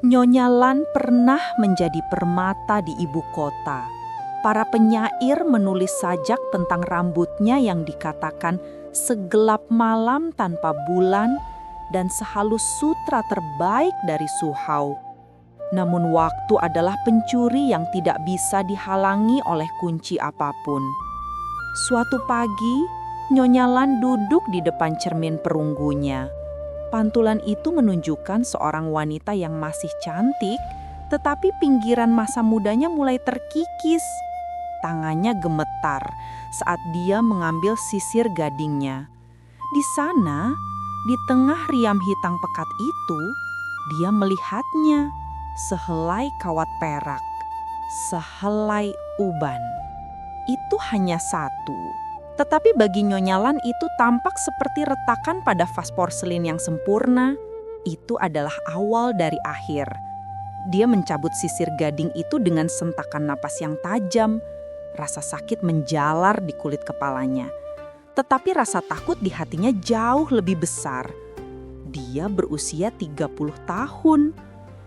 Nyonya Lan pernah menjadi permata di ibu kota. Para penyair menulis sajak tentang rambutnya yang dikatakan segelap malam tanpa bulan dan sehalus sutra terbaik dari Suhao. Namun waktu adalah pencuri yang tidak bisa dihalangi oleh kunci apapun. Suatu pagi, Nyonya Lan duduk di depan cermin perunggunya. Pantulan itu menunjukkan seorang wanita yang masih cantik, tetapi pinggiran masa mudanya mulai terkikis. Tangannya gemetar saat dia mengambil sisir gadingnya. Di sana, di tengah riam hitam pekat itu, dia melihatnya, sehelai kawat perak, sehelai uban. Itu hanya satu. Tetapi bagi Nyonya Lan itu tampak seperti retakan pada vas porselin yang sempurna. Itu adalah awal dari akhir. Dia mencabut sisir gading itu dengan sentakan napas yang tajam. Rasa sakit menjalar di kulit kepalanya. Tetapi rasa takut di hatinya jauh lebih besar. Dia berusia 30 tahun.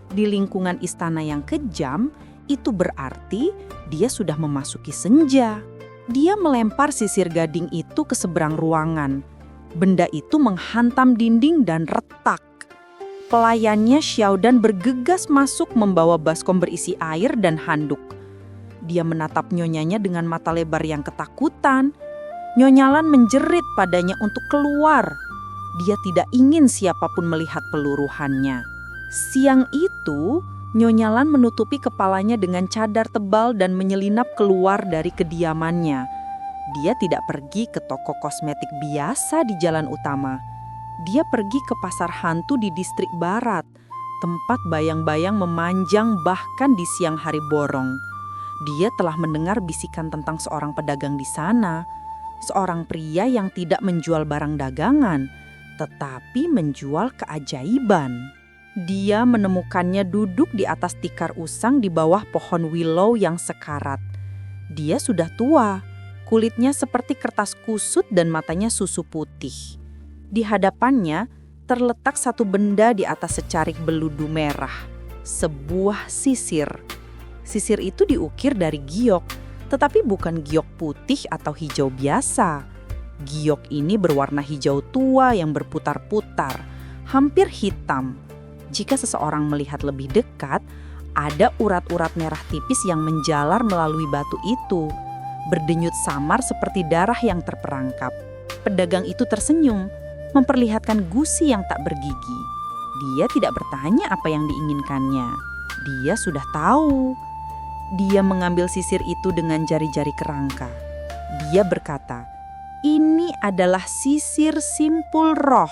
Di lingkungan istana yang kejam, itu berarti dia sudah memasuki senja. Dia melempar sisir gading itu ke seberang ruangan. Benda itu menghantam dinding dan retak. Pelayannya Xiaodan bergegas masuk membawa baskom berisi air dan handuk. Dia menatap nyonyanya dengan mata lebar yang ketakutan. Nyonya Lan menjerit padanya untuk keluar. Dia tidak ingin siapapun melihat peluruhannya. Siang itu, Nyonya Lan menutupi kepalanya dengan cadar tebal dan menyelinap keluar dari kediamannya. Dia tidak pergi ke toko kosmetik biasa di jalan utama. Dia pergi ke pasar hantu di distrik barat, tempat bayang-bayang memanjang bahkan di siang hari borong. Dia telah mendengar bisikan tentang seorang pedagang di sana, seorang pria yang tidak menjual barang dagangan, tetapi menjual keajaiban. Dia menemukannya duduk di atas tikar usang di bawah pohon willow yang sekarat. Dia sudah tua, kulitnya seperti kertas kusut dan matanya susu putih. Di hadapannya terletak satu benda di atas secarik beludu merah, sebuah sisir. Sisir itu diukir dari giok, tetapi bukan giok putih atau hijau biasa. Giok ini berwarna hijau tua yang berputar-putar, hampir hitam. Jika seseorang melihat lebih dekat, ada urat-urat merah tipis yang menjalar melalui batu itu, berdenyut samar seperti darah yang terperangkap. Pedagang itu tersenyum, memperlihatkan gusi yang tak bergigi. Dia tidak bertanya apa yang diinginkannya. Dia sudah tahu. Dia mengambil sisir itu dengan jari-jari kerangka. Dia berkata, "Ini adalah sisir simpul roh.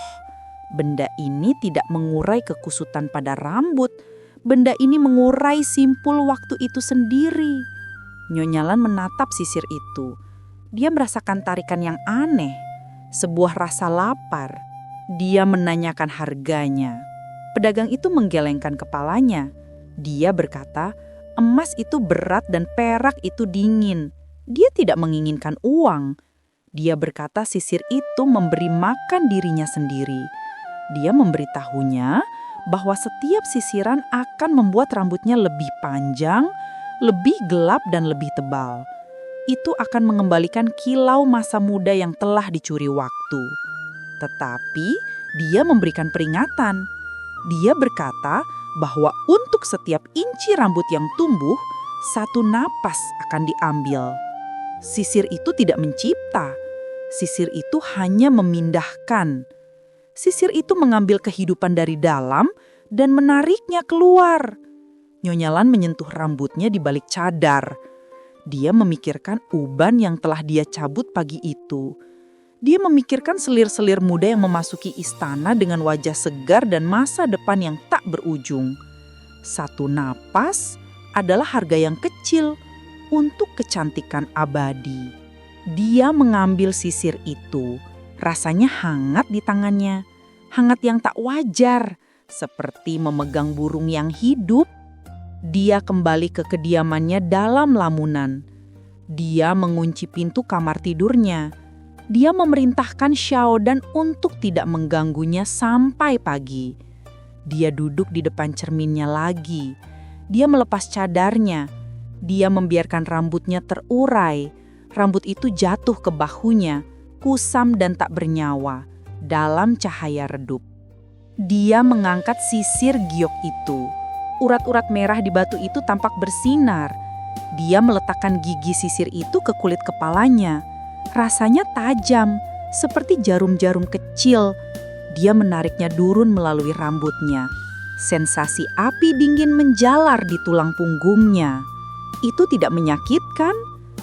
Benda ini tidak mengurai kekusutan pada rambut. Benda ini mengurai simpul waktu itu sendiri." Nyonya Lan menatap sisir itu. Dia merasakan tarikan yang aneh, sebuah rasa lapar. Dia menanyakan harganya. Pedagang itu menggelengkan kepalanya. Dia berkata, emas itu berat dan perak itu dingin. Dia tidak menginginkan uang. Dia berkata sisir itu memberi makan dirinya sendiri. Dia memberitahunya bahwa setiap sisiran akan membuat rambutnya lebih panjang, lebih gelap dan lebih tebal. Itu akan mengembalikan kilau masa muda yang telah dicuri waktu. Tetapi dia memberikan peringatan. Dia berkata bahwa untuk setiap inci rambut yang tumbuh, satu napas akan diambil. Sisir itu tidak mencipta. Sisir itu hanya memindahkan. Sisir itu mengambil kehidupan dari dalam dan menariknya keluar. Nyonya Lan menyentuh rambutnya di balik cadar. Dia memikirkan uban yang telah dia cabut pagi itu. Dia memikirkan selir-selir muda yang memasuki istana dengan wajah segar dan masa depan yang tak berujung. Satu napas adalah harga yang kecil untuk kecantikan abadi. Dia mengambil sisir itu. Rasanya hangat di tangannya, hangat yang tak wajar, seperti memegang burung yang hidup. Dia kembali ke kediamannya dalam lamunan. Dia mengunci pintu kamar tidurnya. Dia memerintahkan Xiaodan untuk tidak mengganggunya sampai pagi. Dia duduk di depan cerminnya lagi. Dia melepas cadarnya. Dia membiarkan rambutnya terurai. Rambut itu jatuh ke bahunya, kusam dan tak bernyawa, dalam cahaya redup. Dia mengangkat sisir giok itu. Urat-urat merah di batu itu tampak bersinar. Dia meletakkan gigi sisir itu ke kulit kepalanya. Rasanya tajam, seperti jarum-jarum kecil. Dia menariknya turun melalui rambutnya. Sensasi api dingin menjalar di tulang punggungnya. Itu tidak menyakitkan,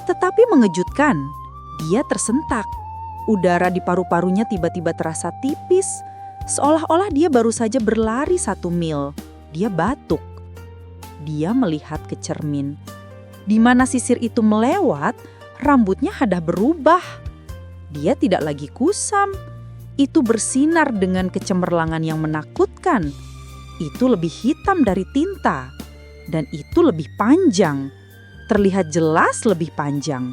tetapi mengejutkan. Dia tersentak. Udara di paru-parunya tiba-tiba terasa tipis, seolah-olah dia baru saja berlari 1 mil. Dia batuk. Dia melihat ke cermin. Di mana sisir itu melewat, rambutnya hadah berubah. Dia tidak lagi kusam. Itu bersinar dengan kecemerlangan yang menakutkan. Itu lebih hitam dari tinta. Dan itu lebih panjang. Terlihat jelas lebih panjang.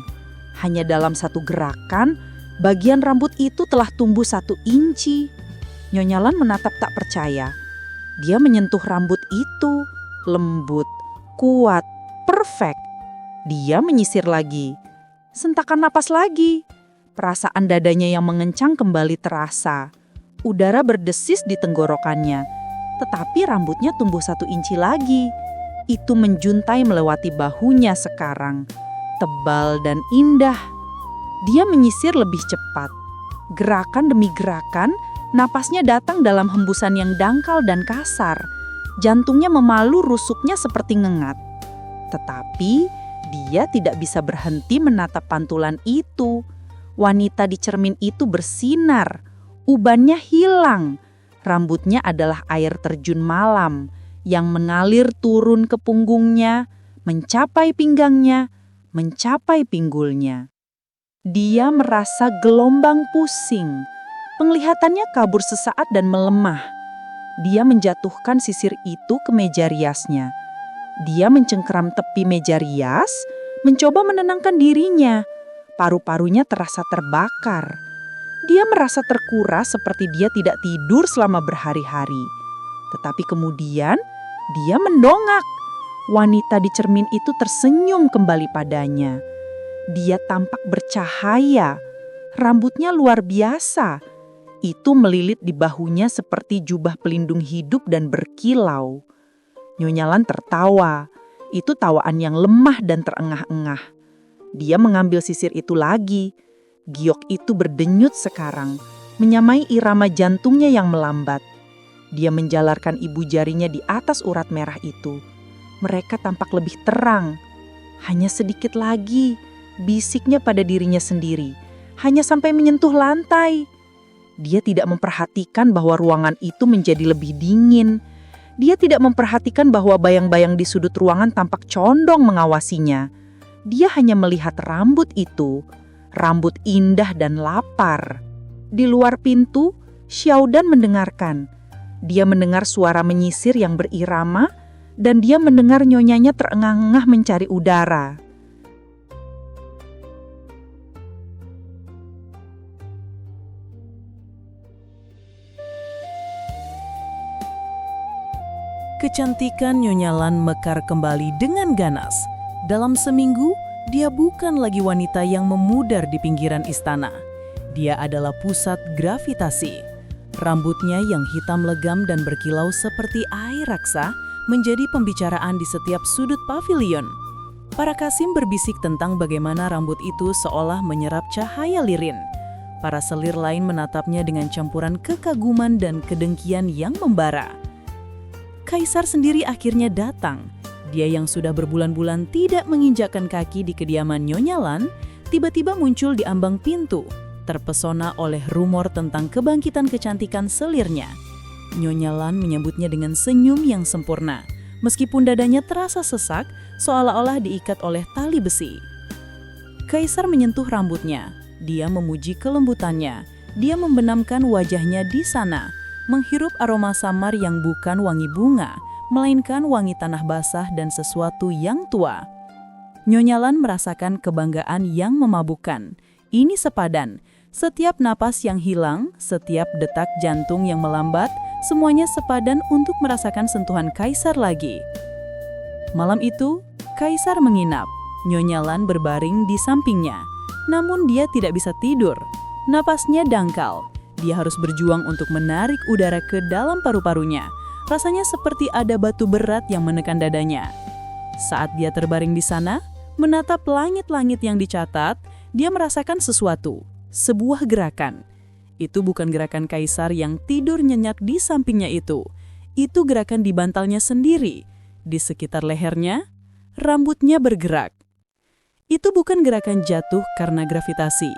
Hanya dalam satu gerakan, bagian rambut itu telah tumbuh 1 inci. Nyonya Lan menatap tak percaya. Dia menyentuh rambut itu. Lembut, kuat, perfect. Dia menyisir lagi. Sentakan napas lagi. Perasaan dadanya yang mengencang kembali terasa. Udara berdesis di tenggorokannya. Tetapi rambutnya tumbuh 1 inci lagi. Itu menjuntai melewati bahunya sekarang. Tebal dan indah. Dia menyisir lebih cepat. Gerakan demi gerakan, napasnya datang dalam hembusan yang dangkal dan kasar. Jantungnya memalu, rusuknya seperti ngengat. Tetapi dia tidak bisa berhenti menatap pantulan itu. Wanita di cermin itu bersinar, ubannya hilang. Rambutnya adalah air terjun malam yang mengalir turun ke punggungnya, mencapai pinggangnya, mencapai pinggulnya. Dia merasa gelombang pusing. Penglihatannya kabur sesaat dan melemah. Dia menjatuhkan sisir itu ke meja riasnya. Dia mencengkeram tepi meja rias, mencoba menenangkan dirinya. Paru-parunya terasa terbakar. Dia merasa terkuras seperti dia tidak tidur selama berhari-hari. Tetapi kemudian dia mendongak. Wanita di cermin itu tersenyum kembali padanya. Dia tampak bercahaya. Rambutnya luar biasa. Itu melilit di bahunya seperti jubah pelindung hidup dan berkilau. Nyonya Lan tertawa. Itu tawaan yang lemah dan terengah-engah. Dia mengambil sisir itu lagi. Giok itu berdenyut sekarang, menyamai irama jantungnya yang melambat. Dia menjalarkan ibu jarinya di atas urat merah itu. Mereka tampak lebih terang. Hanya sedikit lagi, bisiknya pada dirinya sendiri. Hanya sampai menyentuh lantai. Dia tidak memperhatikan bahwa ruangan itu menjadi lebih dingin. Dia tidak memperhatikan bahwa bayang-bayang di sudut ruangan tampak condong mengawasinya. Dia hanya melihat rambut itu, rambut indah dan lapar. Di luar pintu, Xiaodan mendengarkan. Dia mendengar suara menyisir yang berirama, dan dia mendengar nyonyanya terengah-engah mencari udara. Kecantikan Nyonya Lan mekar kembali dengan ganas. Dalam seminggu, dia bukan lagi wanita yang memudar di pinggiran istana. Dia adalah pusat gravitasi. Rambutnya yang hitam legam dan berkilau seperti air raksa menjadi pembicaraan di setiap sudut pavilion. Para kasim berbisik tentang bagaimana rambut itu seolah menyerap cahaya lilin. Para selir lain menatapnya dengan campuran kekaguman dan kedengkian yang membara. Kaisar sendiri akhirnya datang. Dia yang sudah berbulan-bulan tidak menginjakkan kaki di kediaman Nyonya Lan, tiba-tiba muncul di ambang pintu, terpesona oleh rumor tentang kebangkitan kecantikan selirnya. Nyonya Lan menyambutnya dengan senyum yang sempurna, meskipun dadanya terasa sesak, seolah-olah diikat oleh tali besi. Kaisar menyentuh rambutnya. Dia memuji kelembutannya. Dia membenamkan wajahnya di sana, menghirup aroma samar yang bukan wangi bunga, melainkan wangi tanah basah dan sesuatu yang tua. Nyonya Lan merasakan kebanggaan yang memabukkan. Ini sepadan. Setiap napas yang hilang, setiap detak jantung yang melambat, Semuanya sepadan untuk merasakan sentuhan Kaisar lagi. Malam itu, Kaisar menginap. Nyonya Lan berbaring di sampingnya. Namun dia tidak bisa tidur. Napasnya dangkal. Dia harus berjuang untuk menarik udara ke dalam paru-parunya. Rasanya seperti ada batu berat yang menekan dadanya. Saat dia terbaring di sana, menatap langit-langit yang dicatat, dia merasakan sesuatu, sebuah gerakan. Itu bukan gerakan Kaisar yang tidur nyenyak di sampingnya itu. Itu gerakan di bantalnya sendiri. Di sekitar lehernya, rambutnya bergerak. Itu bukan gerakan jatuh karena gravitasi.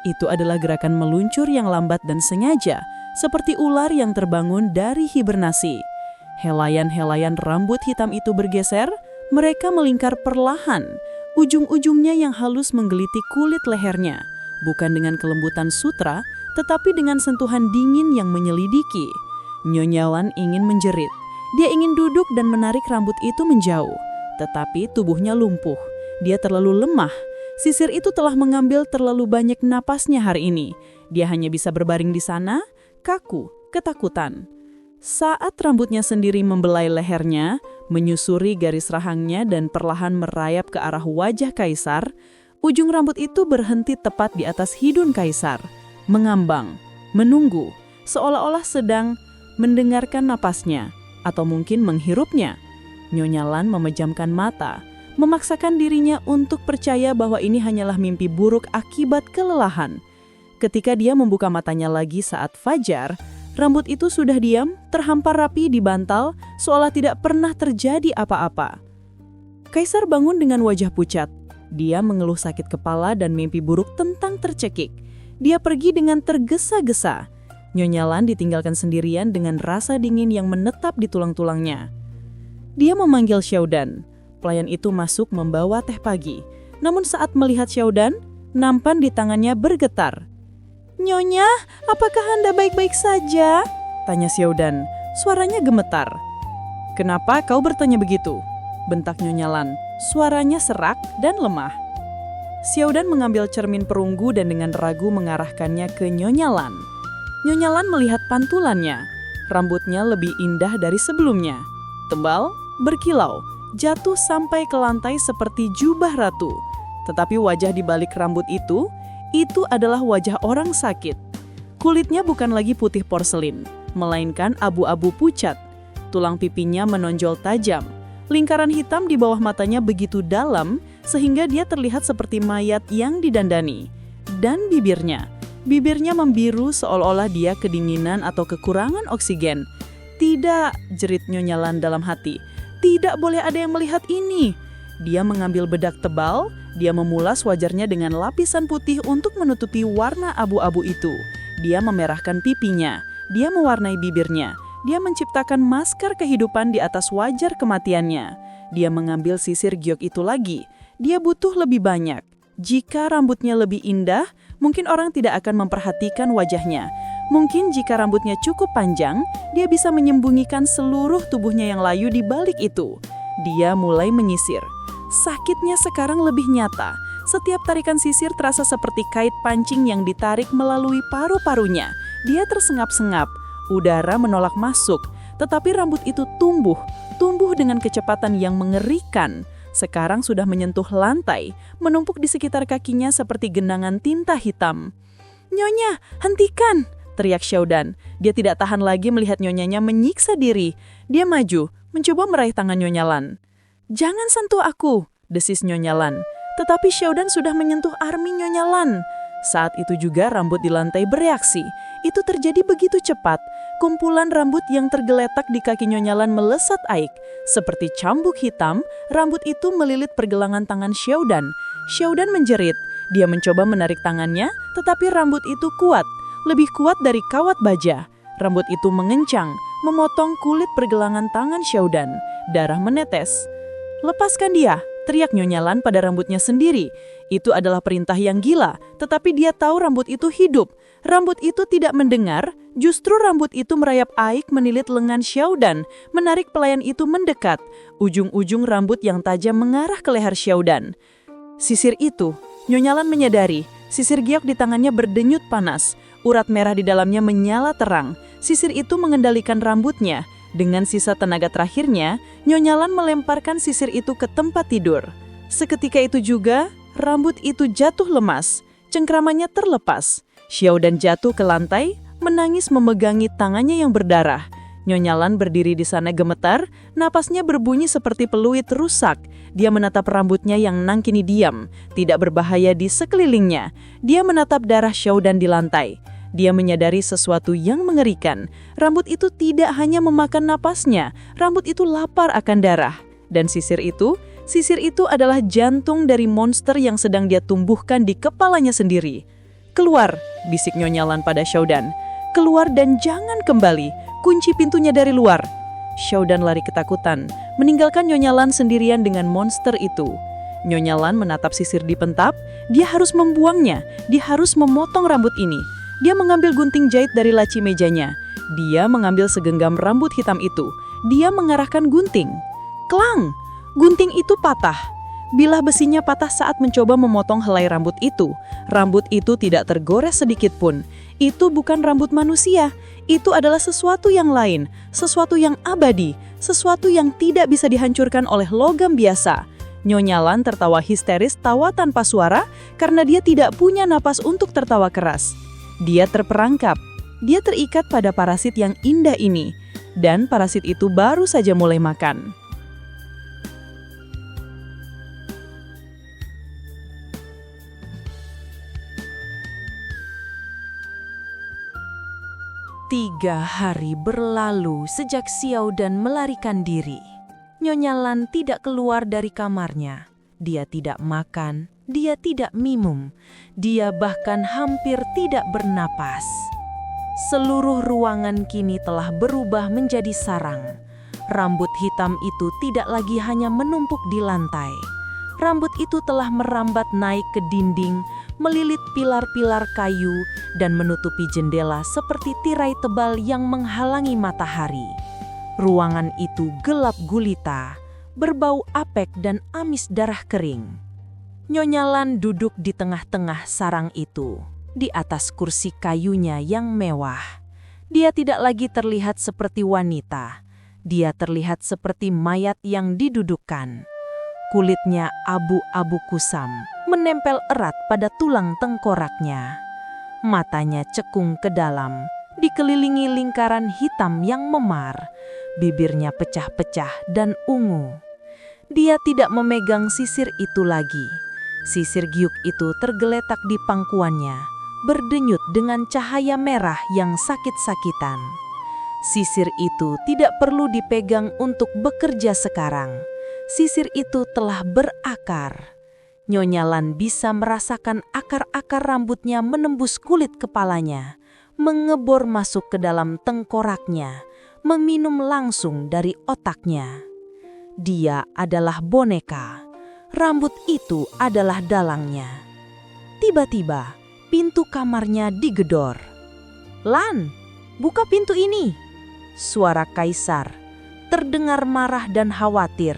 Itu adalah gerakan meluncur yang lambat dan sengaja, seperti ular yang terbangun dari hibernasi. Helaian-helaian rambut hitam itu bergeser, mereka melingkar perlahan, ujung-ujungnya yang halus menggeliti kulit lehernya, bukan dengan kelembutan sutra, tetapi dengan sentuhan dingin yang menyelidiki. Nyonya Lan ingin menjerit. Dia ingin duduk dan menarik rambut itu menjauh, tetapi tubuhnya lumpuh. Dia terlalu lemah. Sisir itu telah mengambil terlalu banyak napasnya hari ini. Dia hanya bisa berbaring di sana, kaku, ketakutan. Saat rambutnya sendiri membelai lehernya, menyusuri garis rahangnya dan perlahan merayap ke arah wajah Kaisar, ujung rambut itu berhenti tepat di atas hidung Kaisar, mengambang, menunggu, seolah-olah sedang mendengarkan napasnya, atau mungkin menghirupnya. Nyonya Lan memejamkan mata, memaksakan dirinya untuk percaya bahwa ini hanyalah mimpi buruk akibat kelelahan. Ketika dia membuka matanya lagi saat fajar, rambut itu sudah diam, terhampar rapi di bantal, seolah tidak pernah terjadi apa-apa. Kaisar bangun dengan wajah pucat. Dia mengeluh sakit kepala dan mimpi buruk tentang tercekik. Dia pergi dengan tergesa-gesa. Nyonya Lan ditinggalkan sendirian dengan rasa dingin yang menetap di tulang-tulangnya. Dia memanggil Xiaodan. Pelayan itu masuk membawa teh pagi. Namun saat melihat Xiaodan, nampan di tangannya bergetar. "Nyonya, apakah Anda baik-baik saja?" tanya Xiaodan. Suaranya gemetar. "Kenapa kau bertanya begitu?" bentak Nyonya Lan. Suaranya serak dan lemah. Xiaodan mengambil cermin perunggu dan dengan ragu mengarahkannya ke Nyonya Lan. Nyonya Lan melihat pantulannya. Rambutnya lebih indah dari sebelumnya. Tebal, berkilau, jatuh sampai ke lantai seperti jubah ratu. Tetapi wajah di balik rambut itu adalah wajah orang sakit. Kulitnya bukan lagi putih porselin, melainkan abu-abu pucat. Tulang pipinya menonjol tajam. Lingkaran hitam di bawah matanya begitu dalam sehingga dia terlihat seperti mayat yang didandani. Dan bibirnya membiru seolah-olah dia kedinginan atau kekurangan oksigen. "Tidak," jerit Nyonya Lan dalam hati. "Tidak boleh ada yang melihat ini." Dia mengambil bedak tebal, dia memulas wajarnya dengan lapisan putih untuk menutupi warna abu-abu itu. Dia memerahkan pipinya, dia mewarnai bibirnya, dia menciptakan maskar kehidupan di atas wajar kematiannya. Dia mengambil sisir giok itu lagi, dia butuh lebih banyak. Jika rambutnya lebih indah, mungkin orang tidak akan memperhatikan wajahnya. Mungkin jika rambutnya cukup panjang, dia bisa menyembunyikan seluruh tubuhnya yang layu di balik itu. Dia mulai menyisir. Sakitnya sekarang lebih nyata. Setiap tarikan sisir terasa seperti kait pancing yang ditarik melalui paru-parunya. Dia tersenggap-senggap. Udara menolak masuk. Tetapi rambut itu tumbuh dengan kecepatan yang mengerikan. Sekarang sudah menyentuh lantai, menumpuk di sekitar kakinya seperti genangan tinta hitam. "Nyonya, hentikan!" teriak Xiaodan. Dia tidak tahan lagi melihat nyonyanya menyiksa diri. Dia maju, mencoba meraih tangan Nyonya Lan. "Jangan sentuh aku," desis Nyonya Lan. Tetapi Xiaodan sudah menyentuh armi Nyonya Lan. Saat itu juga rambut di lantai bereaksi. Itu terjadi begitu cepat. Kumpulan rambut yang tergeletak di kaki Nyonya Lan melesat aik. Seperti cambuk hitam, rambut itu melilit pergelangan tangan Xiaodan. Xiaodan menjerit. Dia mencoba menarik tangannya, tetapi rambut itu kuat. Lebih kuat dari kawat baja. Rambut itu mengencang, memotong kulit pergelangan tangan Xiaodan. Darah menetes. "Lepaskan dia!" teriak Nyonya Lan pada rambutnya sendiri. Itu adalah perintah yang gila, tetapi dia tahu rambut itu hidup. Rambut itu tidak mendengar, justru rambut itu merayap aik menilit lengan Xiaodan, menarik pelayan itu mendekat. Ujung-ujung rambut yang tajam mengarah ke leher Xiaodan. Sisir itu, Nyonya Lan menyadari, sisir giok di tangannya berdenyut panas. Urat merah di dalamnya menyala terang. Sisir itu mengendalikan rambutnya. Dengan sisa tenaga terakhirnya, Nyonya Lan melemparkan sisir itu ke tempat tidur. Seketika itu juga, rambut itu jatuh lemas. Cengkramannya terlepas. Xiaodan jatuh ke lantai, menangis memegangi tangannya yang berdarah. Nyonya Lan berdiri di sana gemetar, napasnya berbunyi seperti peluit rusak. Dia menatap rambutnya yang kini diam, tidak berbahaya di sekelilingnya. Dia menatap darah Xiaodan di lantai. Dia menyadari sesuatu yang mengerikan. Rambut itu tidak hanya memakan napasnya, rambut itu lapar akan darah. Dan sisir itu adalah jantung dari monster yang sedang dia tumbuhkan di kepalanya sendiri. "Keluar," bisik Nyonya Lan pada Xiaodan. "Keluar dan jangan kembali. Kunci pintunya dari luar." Xiaodan lari ketakutan, meninggalkan Nyonya Lan sendirian dengan monster itu. Nyonya Lan menatap sisir di pentap, dia harus membuangnya, dia harus memotong rambut ini. Dia mengambil gunting jahit dari laci mejanya. Dia mengambil segenggam rambut hitam itu. Dia mengarahkan gunting. Klang! Gunting itu patah. Bilah besinya patah saat mencoba memotong helai rambut itu. Rambut itu tidak tergores sedikit pun. Itu bukan rambut manusia. Itu adalah sesuatu yang lain, sesuatu yang abadi, sesuatu yang tidak bisa dihancurkan oleh logam biasa. Nyonya Lan tertawa histeris, tawa tanpa suara, karena dia tidak punya napas untuk tertawa keras. Dia terperangkap. Dia terikat pada parasit yang indah ini. Dan parasit itu baru saja mulai makan. Tiga hari berlalu sejak Xiaodan melarikan diri. Nyonya Lan tidak keluar dari kamarnya. Dia tidak makan, dia tidak minum, dia bahkan hampir tidak bernapas. Seluruh ruangan kini telah berubah menjadi sarang. Rambut hitam itu tidak lagi hanya menumpuk di lantai. Rambut itu telah merambat naik ke dinding, melilit pilar-pilar kayu, dan menutupi jendela seperti tirai tebal yang menghalangi matahari. Ruangan itu gelap gulita, berbau apek dan amis darah kering. Nyonya Lan duduk di tengah-tengah sarang itu, di atas kursi kayunya yang mewah. Dia tidak lagi terlihat seperti wanita. Dia terlihat seperti mayat yang didudukkan. Kulitnya abu-abu kusam, menempel erat pada tulang tengkoraknya. Matanya cekung ke dalam, dikelilingi lingkaran hitam yang memar. Bibirnya pecah-pecah dan ungu. Dia tidak memegang sisir itu lagi. Sisir giuk itu tergeletak di pangkuannya, berdenyut dengan cahaya merah yang sakit-sakitan. Sisir itu tidak perlu dipegang untuk bekerja sekarang. Sisir itu telah berakar. Nyonya Lan bisa merasakan akar-akar rambutnya menembus kulit kepalanya, mengebor masuk ke dalam tengkoraknya, meminum langsung dari otaknya. Dia adalah boneka. Rambut itu adalah dalangnya. Tiba-tiba, pintu kamarnya digedor. "Lan, buka pintu ini!" Suara Kaisar terdengar marah dan khawatir.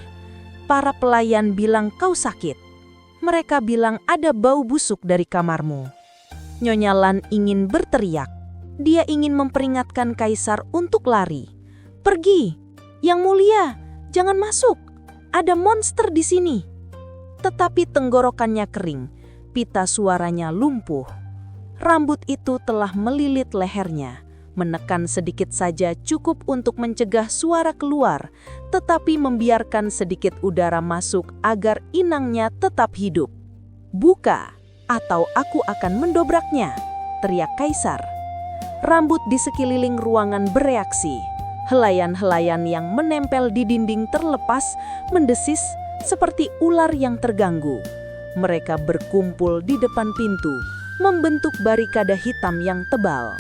Para pelayan bilang kau sakit. Mereka bilang ada bau busuk dari kamarmu. Nyonya Lan ingin berteriak. Dia ingin memperingatkan Kaisar untuk lari. "Pergi, Yang Mulia, jangan masuk. Ada monster di sini." Tetapi tenggorokannya kering, pita suaranya lumpuh. Rambut itu telah melilit lehernya. Menekan sedikit saja cukup untuk mencegah suara keluar, tetapi membiarkan sedikit udara masuk agar inangnya tetap hidup. "Buka, atau aku akan mendobraknya," teriak Kaisar. Rambut di sekeliling ruangan bereaksi. Helayan-helayan yang menempel di dinding terlepas, mendesis seperti ular yang terganggu. Mereka berkumpul di depan pintu, membentuk barikade hitam yang tebal.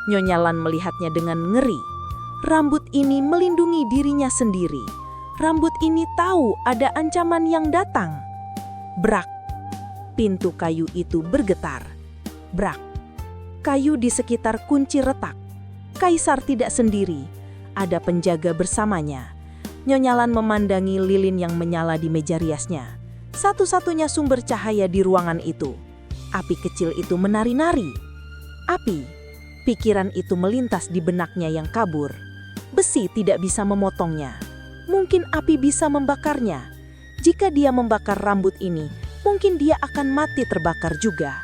Nyonya Lan melihatnya dengan ngeri. Rambut ini melindungi dirinya sendiri. Rambut ini tahu ada ancaman yang datang. Brak! Pintu kayu itu bergetar. Brak! Kayu di sekitar kunci retak. Kaisar tidak sendiri. Ada penjaga bersamanya. Nyonya Lan memandangi lilin yang menyala di meja riasnya. Satu-satunya sumber cahaya di ruangan itu. Api kecil itu menari-nari. Api. Pikiran itu melintas di benaknya yang kabur. Besi tidak bisa memotongnya. Mungkin api bisa membakarnya. Jika dia membakar rambut ini, mungkin dia akan mati terbakar juga.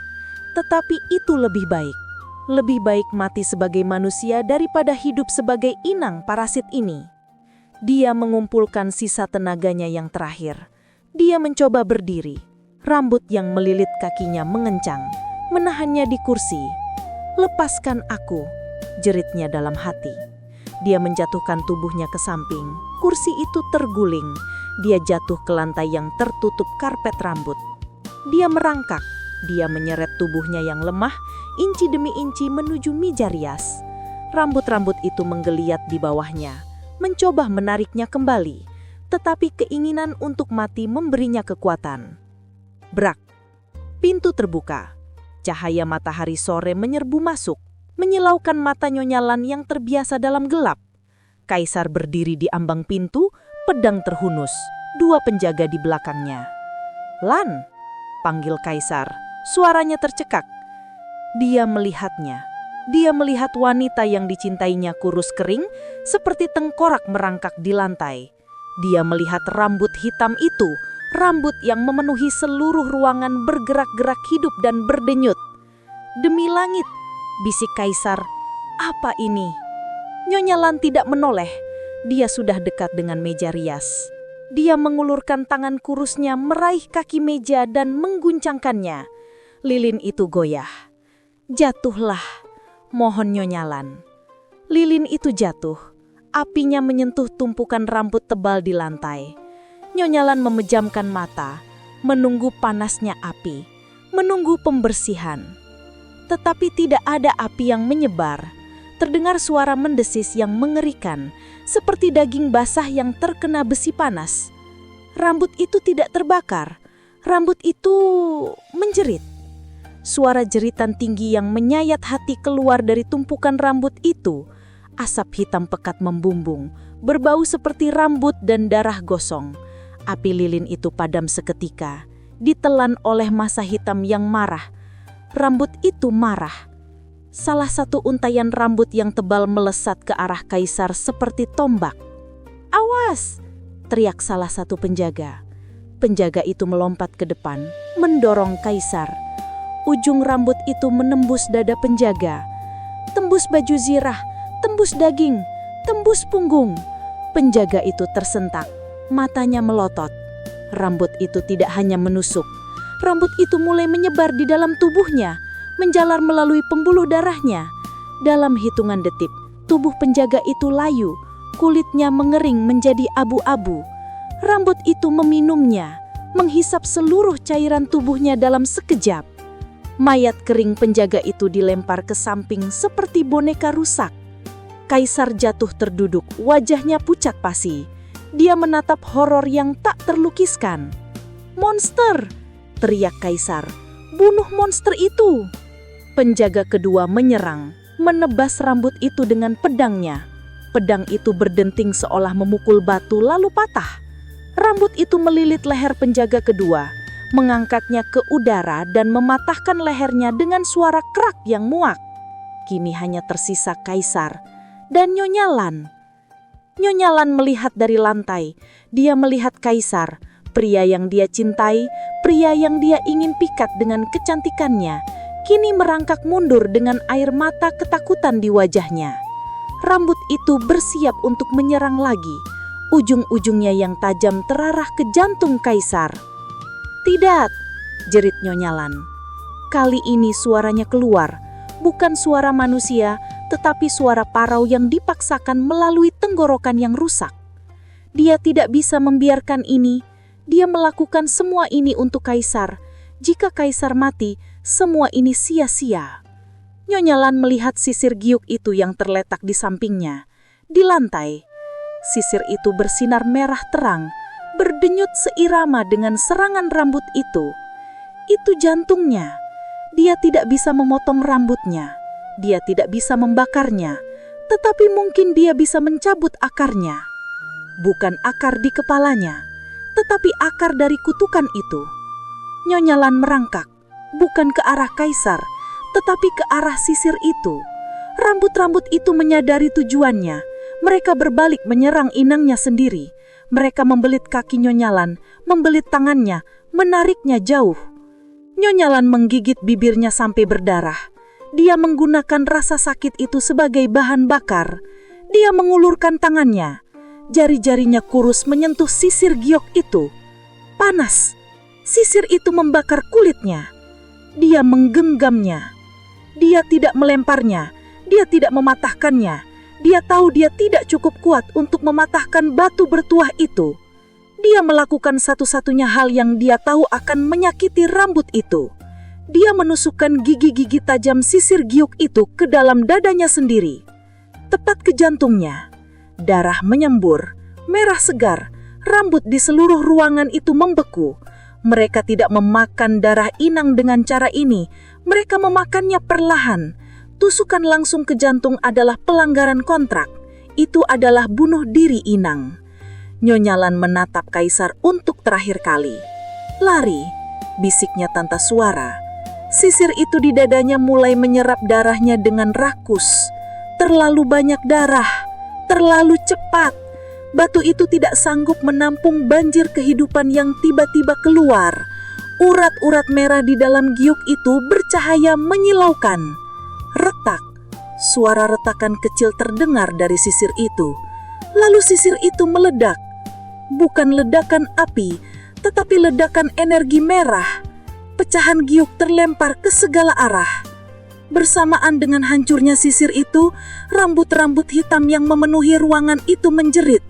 Tetapi itu lebih baik. Lebih baik mati sebagai manusia daripada hidup sebagai inang parasit ini. Dia mengumpulkan sisa tenaganya yang terakhir. Dia mencoba berdiri. Rambut yang melilit kakinya mengencang, menahannya di kursi. "Lepaskan aku," jeritnya dalam hati. Dia menjatuhkan tubuhnya ke samping. Kursi itu terguling. Dia jatuh ke lantai yang tertutup karpet rambut. Dia merangkak. Dia menyeret tubuhnya yang lemah, inci demi inci menuju meja rias. Rambut-rambut itu menggeliat di bawahnya, mencoba menariknya kembali. Tetapi keinginan untuk mati memberinya kekuatan. Brak. Pintu terbuka. Cahaya matahari sore menyerbu masuk, menyilaukan mata Nyonya Lan yang terbiasa dalam gelap. Kaisar berdiri di ambang pintu, pedang terhunus, 2 penjaga di belakangnya. "Lan," panggil Kaisar, suaranya tercekak. Dia melihatnya. Dia melihat wanita yang dicintainya kurus kering, seperti tengkorak merangkak di lantai. Dia melihat rambut hitam itu, rambut yang memenuhi seluruh ruangan bergerak-gerak hidup dan berdenyut. "Demi langit," bisik Kaisar, "apa ini?" Nyonya Lan tidak menoleh. Dia sudah dekat dengan meja rias. Dia mengulurkan tangan kurusnya meraih kaki meja dan mengguncangkannya. Lilin itu goyah. "Jatuhlah, mohon Nyonya Lan." Lilin itu jatuh. Apinya menyentuh tumpukan rambut tebal di lantai. Nyonya Lan memejamkan mata, menunggu panasnya api, menunggu pembersihan. Tetapi tidak ada api yang menyebar. Terdengar suara mendesis yang mengerikan, seperti daging basah yang terkena besi panas. Rambut itu tidak terbakar. Rambut itu menjerit. Suara jeritan tinggi yang menyayat hati keluar dari tumpukan rambut itu. Asap hitam pekat membumbung, berbau seperti rambut dan darah gosong. Api lilin itu padam seketika, ditelan oleh massa hitam yang marah. Rambut itu marah. Salah satu untayan rambut yang tebal melesat ke arah Kaisar seperti tombak. "Awas!" teriak salah satu penjaga. Penjaga itu melompat ke depan, mendorong Kaisar. Ujung rambut itu menembus dada penjaga. Tembus baju zirah, tembus daging, tembus punggung. Penjaga itu tersentak, matanya melotot. Rambut itu tidak hanya menusuk. Rambut itu mulai menyebar di dalam tubuhnya, menjalar melalui pembuluh darahnya. Dalam hitungan detik, tubuh penjaga itu layu, kulitnya mengering menjadi abu-abu. Rambut itu meminumnya, menghisap seluruh cairan tubuhnya dalam sekejap. Mayat kering penjaga itu dilempar ke samping seperti boneka rusak. Kaisar jatuh terduduk, wajahnya pucat pasi. Dia menatap horor yang tak terlukiskan. "Monster!" teriak Kaisar. "Bunuh monster itu!" Penjaga kedua menyerang, menebas rambut itu dengan pedangnya. Pedang itu berdenting seolah memukul batu lalu patah. Rambut itu melilit leher penjaga kedua, mengangkatnya ke udara dan mematahkan lehernya dengan suara krak yang muak. Kini hanya tersisa Kaisar dan Nyonya Lan. Nyonya Lan melihat dari lantai. Dia melihat Kaisar, pria yang dia cintai, pria yang dia ingin pikat dengan kecantikannya, kini merangkak mundur dengan air mata ketakutan di wajahnya. Rambut itu bersiap untuk menyerang lagi. Ujung-ujungnya yang tajam terarah ke jantung Kaisar. "Tidak!" jerit Nyonya Lan. Kali ini suaranya keluar, bukan suara manusia, tetapi suara parau yang dipaksakan melalui tenggorokan yang rusak. Dia tidak bisa membiarkan ini. Dia melakukan semua ini untuk Kaisar. Jika Kaisar mati, semua ini sia-sia. Nyonya Lan melihat sisir giuk itu yang terletak di sampingnya. Di lantai, sisir itu bersinar merah terang, berdenyut seirama dengan serangan rambut itu. Itu jantungnya. Dia tidak bisa memotong rambutnya. Dia tidak bisa membakarnya. Tetapi mungkin dia bisa mencabut akarnya. Bukan akar di kepalanya, tetapi akar dari kutukan itu. Nyonya Lan merangkak, bukan ke arah Kaisar, tetapi ke arah sisir itu. Rambut-rambut itu menyadari tujuannya. Mereka berbalik menyerang inangnya sendiri. Mereka membelit kaki Nyonya Lan, membelit tangannya, menariknya jauh. Nyonya Lan menggigit bibirnya sampai berdarah. Dia menggunakan rasa sakit itu sebagai bahan bakar. Dia mengulurkan tangannya. Jari-jarinya kurus menyentuh sisir giok itu. Panas. Sisir itu membakar kulitnya. Dia menggenggamnya. Dia tidak melemparnya. Dia tidak mematahkannya. Dia tahu dia tidak cukup kuat untuk mematahkan batu bertuah itu. Dia melakukan satu-satunya hal yang dia tahu akan menyakiti rambut itu. Dia menusukkan gigi-gigi tajam sisir giok itu ke dalam dadanya sendiri. Tepat ke jantungnya. Darah menyembur, merah segar, rambut di seluruh ruangan itu membeku. Mereka tidak memakan darah inang dengan cara ini. Mereka memakannya perlahan. Tusukan langsung ke jantung adalah pelanggaran kontrak. Itu adalah bunuh diri inang. Nyonya Lan menatap Kaisar untuk terakhir kali. Lari, bisiknya tanpa suara. Sisir itu di dadanya mulai menyerap darahnya dengan rakus. Terlalu banyak darah, terlalu cepat. Batu itu tidak sanggup menampung banjir kehidupan yang tiba-tiba keluar. Urat-urat merah di dalam giok itu bercahaya menyilaukan. Retak, suara retakan kecil terdengar dari sisir itu. Lalu sisir itu meledak. Bukan ledakan api, tetapi ledakan energi merah. Pecahan giok terlempar ke segala arah. Bersamaan dengan hancurnya sisir itu, rambut-rambut hitam yang memenuhi ruangan itu menjerit.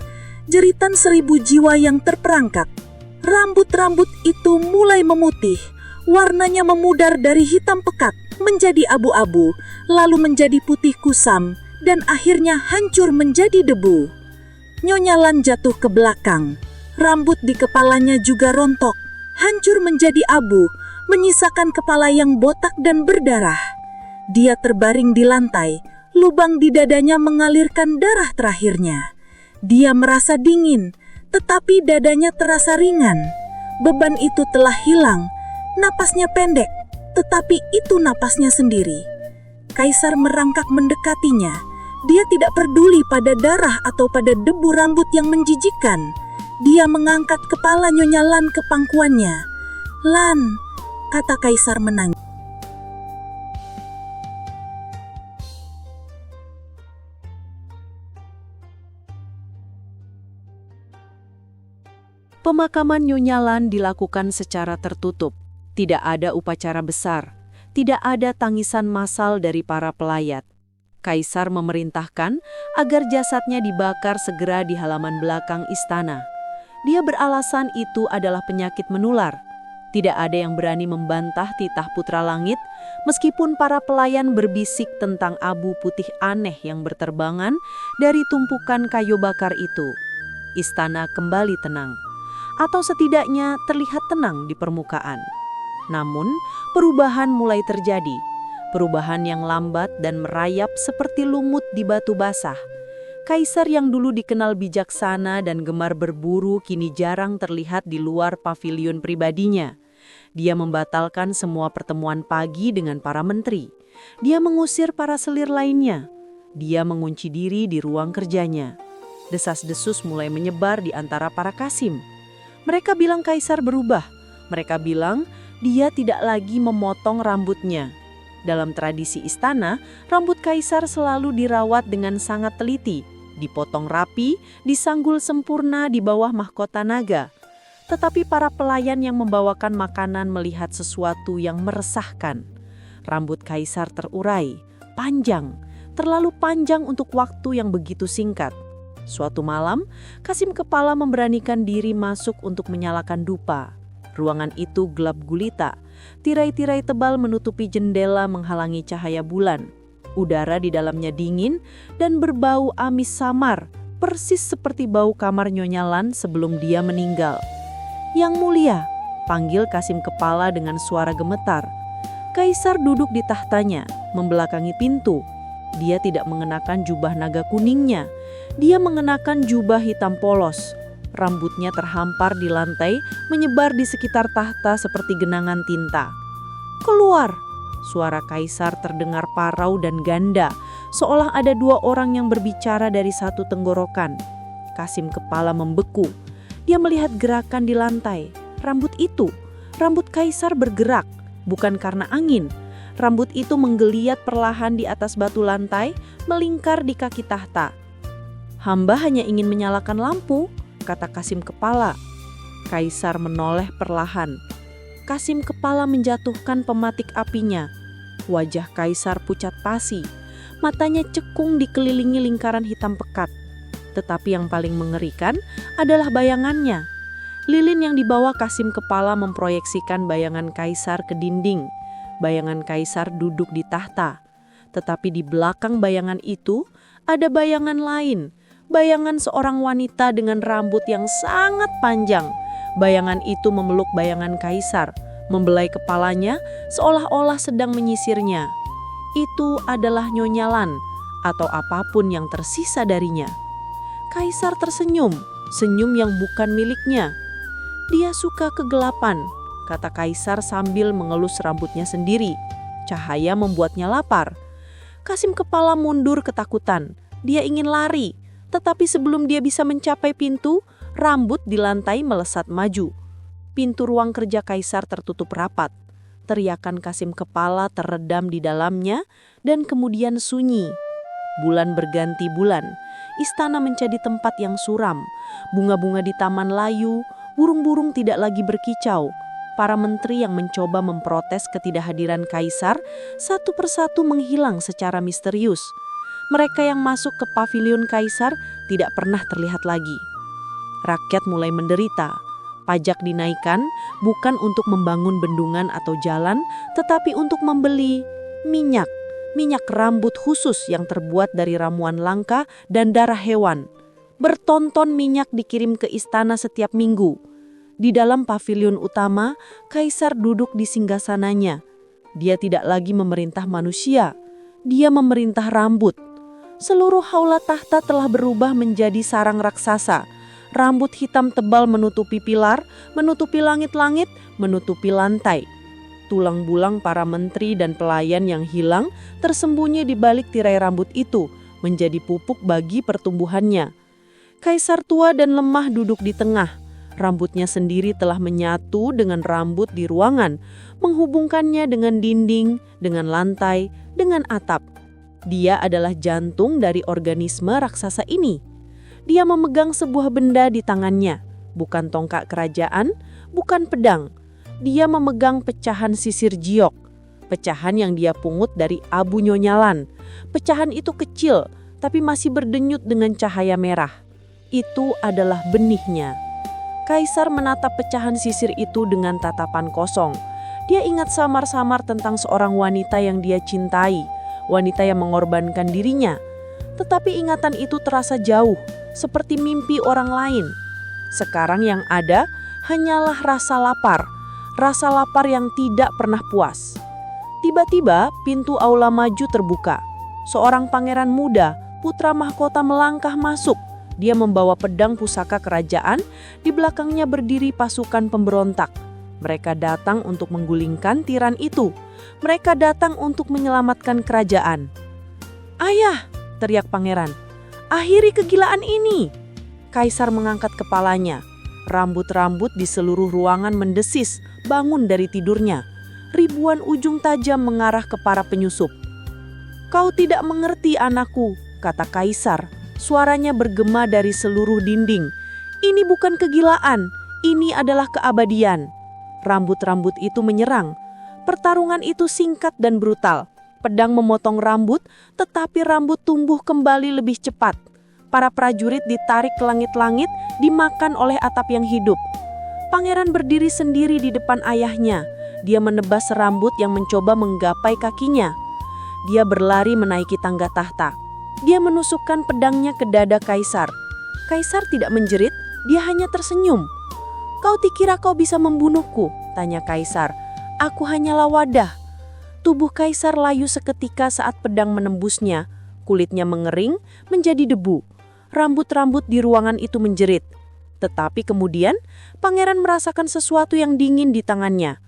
Jeritan 1000 jiwa yang terperangkap. Rambut-rambut itu mulai memutih. Warnanya memudar dari hitam pekat menjadi abu-abu, lalu menjadi putih kusam, dan akhirnya hancur menjadi debu. Nyonya Lan jatuh ke belakang. Rambut di kepalanya juga rontok, hancur menjadi abu, menyisakan kepala yang botak dan berdarah. Dia terbaring di lantai, lubang di dadanya mengalirkan darah terakhirnya. Dia merasa dingin, tetapi dadanya terasa ringan. Beban itu telah hilang. Napasnya pendek, tetapi itu napasnya sendiri. Kaisar merangkak mendekatinya. Dia tidak peduli pada darah atau pada debu rambut yang menjijikkan. Dia mengangkat kepala Nyonya Lan ke pangkuannya. "Lan," kata Kaisar menangis. Pemakaman Nyonya Lan dilakukan secara tertutup. Tidak ada upacara besar, tidak ada tangisan massal dari para pelayat. Kaisar memerintahkan agar jasadnya dibakar segera di halaman belakang istana. Dia beralasan itu adalah penyakit menular. Tidak ada yang berani membantah titah putra langit, meskipun para pelayan berbisik tentang abu putih aneh yang berterbangan dari tumpukan kayu bakar itu. Istana kembali tenang, atau setidaknya terlihat tenang di permukaan. Namun, perubahan mulai terjadi. Perubahan yang lambat dan merayap seperti lumut di batu basah. Kaisar yang dulu dikenal bijaksana dan gemar berburu kini jarang terlihat di luar pavilion pribadinya. Dia membatalkan semua pertemuan pagi dengan para menteri. Dia mengusir para selir lainnya. Dia mengunci diri di ruang kerjanya. Desas-desus mulai menyebar di antara para kasim. Mereka bilang Kaisar berubah. Mereka bilang dia tidak lagi memotong rambutnya. Dalam tradisi istana, rambut Kaisar selalu dirawat dengan sangat teliti, dipotong rapi, disanggul sempurna di bawah mahkota naga. Tetapi para pelayan yang membawakan makanan melihat sesuatu yang meresahkan. Rambut Kaisar terurai, panjang, terlalu panjang untuk waktu yang begitu singkat. Suatu malam, Kasim Kepala memberanikan diri masuk untuk menyalakan dupa. Ruangan itu gelap gulita. Tirai-tirai tebal menutupi jendela menghalangi cahaya bulan. Udara di dalamnya dingin dan berbau amis samar, persis seperti bau kamar Nyonya Lan sebelum dia meninggal. "Yang mulia," panggil Kasim Kepala dengan suara gemetar. Kaisar duduk di tahtanya, membelakangi pintu. Dia tidak mengenakan jubah naga kuningnya. Dia mengenakan jubah hitam polos. Rambutnya terhampar di lantai, menyebar di sekitar tahta seperti genangan tinta. "Keluar!" Suara kaisar terdengar parau dan ganda, seolah ada dua orang yang berbicara dari satu tenggorokan. Kasim kepala membeku. Dia melihat gerakan di lantai. Rambut kaisar bergerak, bukan karena angin. Rambut itu menggeliat perlahan di atas batu lantai, melingkar di kaki tahta. "Hamba hanya ingin menyalakan lampu," kata Kasim kepala. Kaisar menoleh perlahan. Kasim kepala menjatuhkan pematik apinya. Wajah kaisar pucat pasi. Matanya cekung dikelilingi lingkaran hitam pekat. Tetapi yang paling mengerikan adalah bayangannya. Lilin yang dibawa Kasim kepala memproyeksikan bayangan kaisar ke dinding. Bayangan kaisar duduk di tahta. Tetapi di belakang bayangan itu ada bayangan lain. Bayangan seorang wanita dengan rambut yang sangat panjang. Bayangan itu memeluk bayangan kaisar, membelai kepalanya seolah-olah sedang menyisirnya. Itu adalah Nyonya Lan, atau apapun yang tersisa darinya. Kaisar tersenyum, senyum yang bukan miliknya. "Dia suka kegelapan," kata kaisar sambil mengelus rambutnya sendiri. Cahaya membuatnya lapar. Kasim kepala mundur ketakutan. Dia ingin lari, tetapi sebelum dia bisa mencapai pintu, rambut di lantai melesat maju. Pintu ruang kerja kaisar tertutup rapat. Teriakan Kasim kepala teredam di dalamnya dan kemudian sunyi. Bulan berganti bulan. Istana menjadi tempat yang suram. Bunga-bunga di taman layu, burung-burung tidak lagi berkicau. Para menteri yang mencoba memprotes ketidakhadiran kaisar satu persatu menghilang secara misterius. Mereka yang masuk ke pavilion kaisar tidak pernah terlihat lagi. Rakyat mulai menderita. Pajak dinaikkan bukan untuk membangun bendungan atau jalan, tetapi untuk membeli minyak rambut khusus yang terbuat dari ramuan langka dan darah hewan. Bertonton minyak dikirim ke istana setiap minggu. Di dalam pavilion utama, kaisar duduk di singgasananya. Dia tidak lagi memerintah manusia, dia memerintah rambut. Seluruh haula tahta telah berubah menjadi sarang raksasa. Rambut hitam tebal menutupi pilar, menutupi langit-langit, menutupi lantai. Tulang bulang para menteri dan pelayan yang hilang tersembunyi di balik tirai rambut itu, menjadi pupuk bagi pertumbuhannya. Kaisar tua dan lemah duduk di tengah. Rambutnya sendiri telah menyatu dengan rambut di ruangan, menghubungkannya dengan dinding, dengan lantai, dengan atap. Dia adalah jantung dari organisme raksasa ini. Dia memegang sebuah benda di tangannya, bukan tongkat kerajaan, bukan pedang. Dia memegang pecahan sisir jiok, pecahan yang dia pungut dari abu Nyonya Lan. Pecahan itu kecil, tapi masih berdenyut dengan cahaya merah. Itu adalah benihnya. Kaisar menatap pecahan sisir itu dengan tatapan kosong. Dia ingat samar-samar tentang seorang wanita yang dia cintai, wanita yang mengorbankan dirinya. Tetapi ingatan itu terasa jauh, seperti mimpi orang lain. Sekarang yang ada hanyalah rasa lapar yang tidak pernah puas. Tiba-tiba pintu aula maju terbuka. Seorang pangeran muda, putra mahkota melangkah masuk. Dia membawa pedang pusaka kerajaan, di belakangnya berdiri pasukan pemberontak. Mereka datang untuk menggulingkan tiran itu. Mereka datang untuk menyelamatkan kerajaan. "Ayah!" teriak pangeran. "Akhiri kegilaan ini!" Kaisar mengangkat kepalanya. Rambut-rambut di seluruh ruangan mendesis, bangun dari tidurnya. Ribuan ujung tajam mengarah ke para penyusup. "Kau tidak mengerti, anakku," kata kaisar. Suaranya bergema dari seluruh dinding. "Ini bukan kegilaan, ini adalah keabadian." Rambut-rambut itu menyerang. Pertarungan itu singkat dan brutal. Pedang memotong rambut, tetapi rambut tumbuh kembali lebih cepat. Para prajurit ditarik ke langit-langit, dimakan oleh atap yang hidup. Pangeran berdiri sendiri di depan ayahnya. Dia menebas rambut yang mencoba menggapai kakinya. Dia berlari menaiki tangga tahta. Dia menusukkan pedangnya ke dada kaisar. Kaisar tidak menjerit, dia hanya tersenyum. "Kau dikira kau bisa membunuhku?" tanya kaisar. "Aku hanyalah wadah." Tubuh kaisar layu seketika saat pedang menembusnya. Kulitnya mengering menjadi debu. Rambut-rambut di ruangan itu menjerit. Tetapi kemudian pangeran merasakan sesuatu yang dingin di tangannya.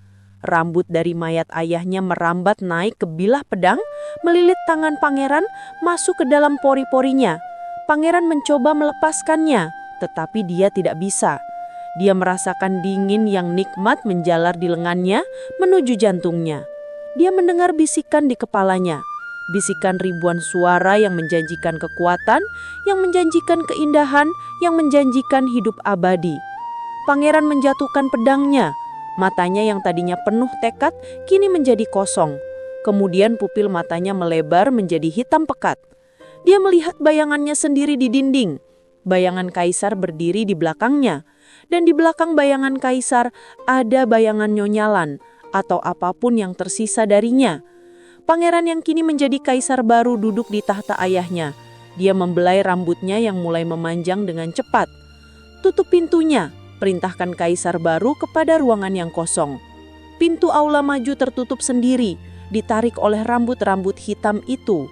Rambut dari mayat ayahnya merambat naik ke bilah pedang, melilit tangan pangeran masuk ke dalam pori-porinya. Pangeran mencoba melepaskannya, tetapi dia tidak bisa. Dia merasakan dingin yang nikmat menjalar di lengannya menuju jantungnya. Dia mendengar bisikan di kepalanya. Bisikan ribuan suara yang menjanjikan kekuatan, yang menjanjikan keindahan, yang menjanjikan hidup abadi. Pangeran menjatuhkan pedangnya. Matanya yang tadinya penuh tekad, kini menjadi kosong. Kemudian pupil matanya melebar menjadi hitam pekat. Dia melihat bayangannya sendiri di dinding. Bayangan kaisar berdiri di belakangnya. Dan di belakang bayangan kaisar ada bayangan Nyonyalan atau apapun yang tersisa darinya. Pangeran yang kini menjadi kaisar baru duduk di tahta ayahnya. Dia membelai rambutnya yang mulai memanjang dengan cepat. "Tutup pintunya," perintahkan kaisar baru kepada ruangan yang kosong. Pintu aula maju tertutup sendiri, ditarik oleh rambut-rambut hitam itu.